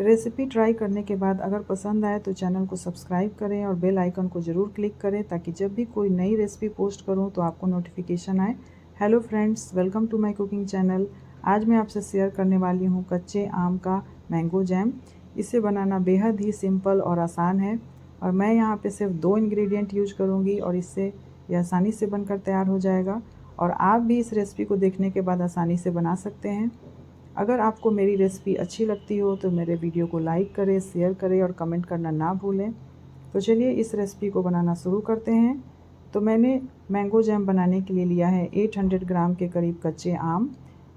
Recipe try करने के बाद अगर पसंद आए तो चैनल को सब्सक्राइब करें और बेल आइकन को ज़रूर क्लिक करें ताकि जब भी कोई नई रेसिपी पोस्ट करूं तो आपको नोटिफिकेशन आए। Hello friends, welcome to my cooking channel. आज मैं आपसे शेयर करने वाली हूं कच्चे आम का मैंगो जैम। इसे बनाना बेहद ही सिंपल और आसान है और मैं यहाँ पे सिर्फ 2 इंग्रेडिएंट यूज करूँगी और इससे ये आसानी से बनकर तैयार हो जाएगा और आप भी इस रेसिपी को देखने के बाद आसानी से बना सकते हैं। अगर आपको मेरी रेसिपी अच्छी लगती हो तो मेरे वीडियो को लाइक करें, शेयर करें और कमेंट करना ना भूलें। तो चलिए इस रेसिपी को बनाना शुरू करते हैं। तो मैंने मैंगो जैम बनाने के लिए लिया है 800 ग्राम के करीब कच्चे आम।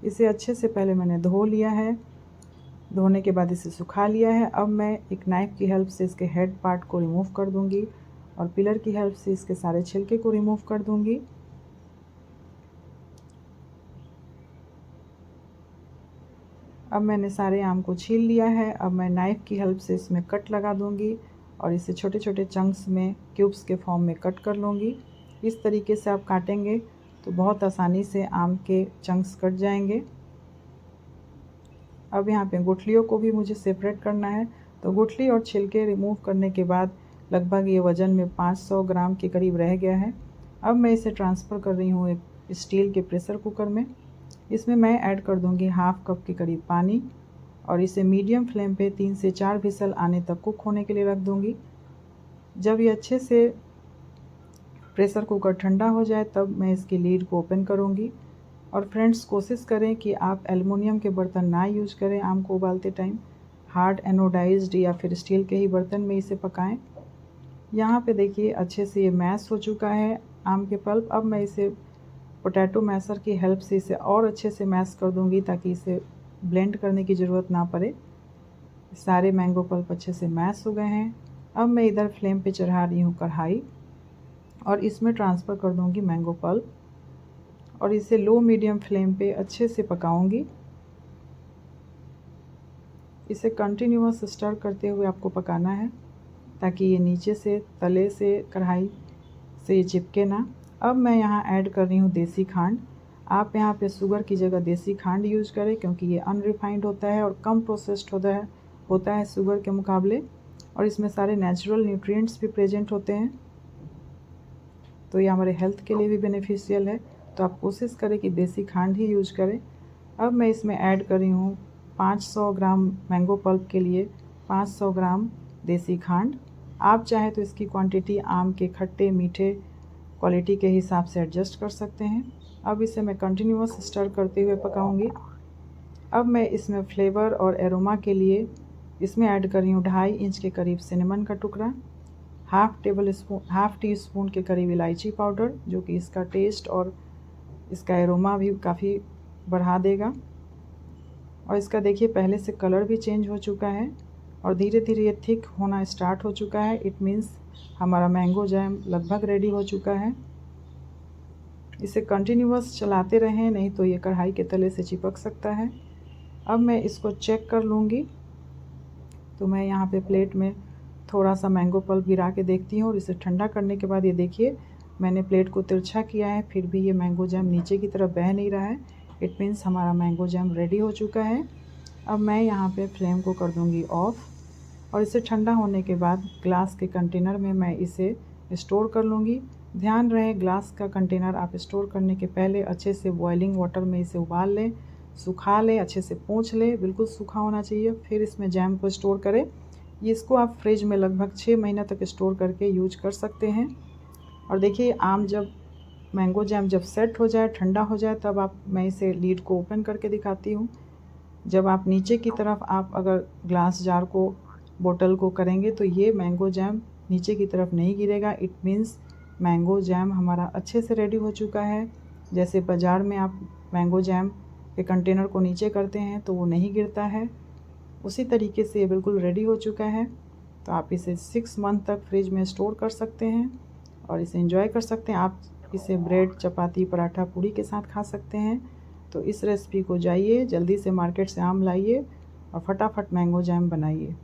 इसे अच्छे से पहले मैंने धो लिया है। धोने के बाद इसे सुखा लिया है। अब मैं एक नाइफ़ की हेल्प से इसके हेड पार्ट को रिमूव कर दूँगी और पिलर की हेल्प से इसके सारे छिलके को रिमूव कर दूँगी। अब मैंने सारे आम को छील लिया है। अब मैं नाइफ़ की हेल्प से इसमें कट लगा दूंगी और इसे छोटे छोटे चंक्स में क्यूब्स के फॉर्म में कट कर लूँगी। इस तरीके से आप काटेंगे तो बहुत आसानी से आम के चंक्स कट जाएंगे। अब यहाँ पे गुठलियों को भी मुझे सेपरेट करना है। तो गुठली और छिलके रिमूव करने के बाद लगभग ये वज़न में 500 ग्राम के करीब रह गया है। अब मैं इसे ट्रांसफ़र कर रही हूँ एक स्टील के प्रेशर कुकर में। इसमें मैं ऐड कर दूंगी हाफ़ कप के करीब पानी और इसे मीडियम फ्लेम पे 3 से 4 व्हिसल आने तक कुक होने के लिए रख दूंगी। जब ये अच्छे से प्रेशर कुकर ठंडा हो जाए तब मैं इसकी लीड को ओपन करूंगी। और फ्रेंड्स, कोशिश करें कि आप एल्युमिनियम के बर्तन ना यूज करें आम को उबालते टाइम। हार्ड एनोडाइज्ड या फिर स्टील के ही बर्तन में इसे पकाएं। यहाँ पे देखिए अच्छे से ये मैश हो चुका है आम के पल्प। अब मैं इसे पोटैटो मैशर की हेल्प से इसे और अच्छे से मैश कर दूंगी ताकि इसे ब्लेंड करने की ज़रूरत ना पड़े। सारे मैंगो पल्प अच्छे से मैश हो गए हैं। अब मैं इधर फ्लेम पे चढ़ा रही हूँ कढ़ाई और इसमें ट्रांसफ़र कर दूंगी मैंगो पल्प और इसे लो मीडियम फ्लेम पे अच्छे से पकाऊंगी। इसे कंटिन्यूअस स्टर करते हुए आपको पकाना है ताकि ये नीचे से तले से कढ़ाई से ये चिपके ना। अब मैं यहाँ ऐड कर रही हूँ देसी खांड। आप यहाँ पे शुगर की जगह देसी खांड यूज करें क्योंकि ये अनरिफाइंड होता है और कम प्रोसेस्ड होता है शुगर के मुकाबले और इसमें सारे नेचुरल न्यूट्रिएंट्स भी प्रेजेंट होते हैं, तो ये हमारे हेल्थ के लिए भी बेनिफिशियल है। तो आप कोशिश करें कि देसी खांड ही यूज करें। अब मैं इसमें ऐड कर रही हूँ 500 ग्राम मैंगो पल्प के लिए 500 ग्राम देसी खांड। आप चाहे तो इसकी क्वांटिटी आम के खट्टे मीठे क्वालिटी के हिसाब से एडजस्ट कर सकते हैं। अब इसे मैं कंटिन्यूअस स्टर करते हुए पकाऊंगी। अब मैं इसमें फ्लेवर और एरोमा के लिए इसमें ऐड कर रही हूँ 2.5 इंच के करीब सिनेमन का टुकड़ा, हाफ़ टी स्पून के करीब इलायची पाउडर जो कि इसका टेस्ट और इसका एरोमा भी काफ़ी बढ़ा देगा। और इसका देखिए पहले से कलर भी चेंज हो चुका है और धीरे धीरे ये थिक होना स्टार्ट हो चुका है। इट मीन्स हमारा मैंगो जैम लगभग रेडी हो चुका है। इसे कंटिन्यूअस चलाते रहें, नहीं तो ये कढ़ाई के तले से चिपक सकता है। अब मैं इसको चेक कर लूँगी। तो मैं यहाँ पे प्लेट में थोड़ा सा मैंगो पल्प गिरा के देखती हूँ और इसे ठंडा करने के बाद ये देखिए मैंने प्लेट को तिरछा किया है, फिर भी ये मैंगो जैम नीचे की तरफ बह नहीं रहा है। इट मीन्स हमारा मैंगो जैम रेडी हो चुका है। अब मैं यहाँ पे फ्लेम को कर दूँगी ऑफ़ और इसे ठंडा होने के बाद ग्लास के कंटेनर में मैं इसे स्टोर कर लूँगी। ध्यान रहे ग्लास का कंटेनर आप स्टोर करने के पहले अच्छे से बॉइलिंग वाटर में इसे उबाल लें, सुखा लें, अच्छे से पोंछ लें, बिल्कुल सूखा होना चाहिए, फिर इसमें जैम को स्टोर करें। इसको आप फ्रिज में लगभग 6 महीने तक स्टोर करके यूज कर सकते हैं। और देखिए आम जब मैंगो जैम जब सेट हो जाए, ठंडा हो जाए, तब मैं इसे लीड को ओपन करके दिखाती हूँ। जब आप नीचे की तरफ आप अगर ग्लास जार को बोतल को करेंगे तो ये मैंगो जैम नीचे की तरफ नहीं गिरेगा। इट मीन्स मैंगो जैम हमारा अच्छे से रेडी हो चुका है। जैसे बाज़ार में आप मैंगो जैम के कंटेनर को नीचे करते हैं तो वो नहीं गिरता है, उसी तरीके से ये बिल्कुल रेडी हो चुका है। तो आप इसे 6 मंथ तक फ्रिज में स्टोर कर सकते हैं और इसे एंजॉय कर सकते हैं। आप इसे ब्रेड, चपाती, पराठा, पूड़ी के साथ खा सकते हैं। तो इस रेसिपी को जाइए जल्दी से मार्केट से आम लाइए और फटाफट मैंगो जैम बनाइए।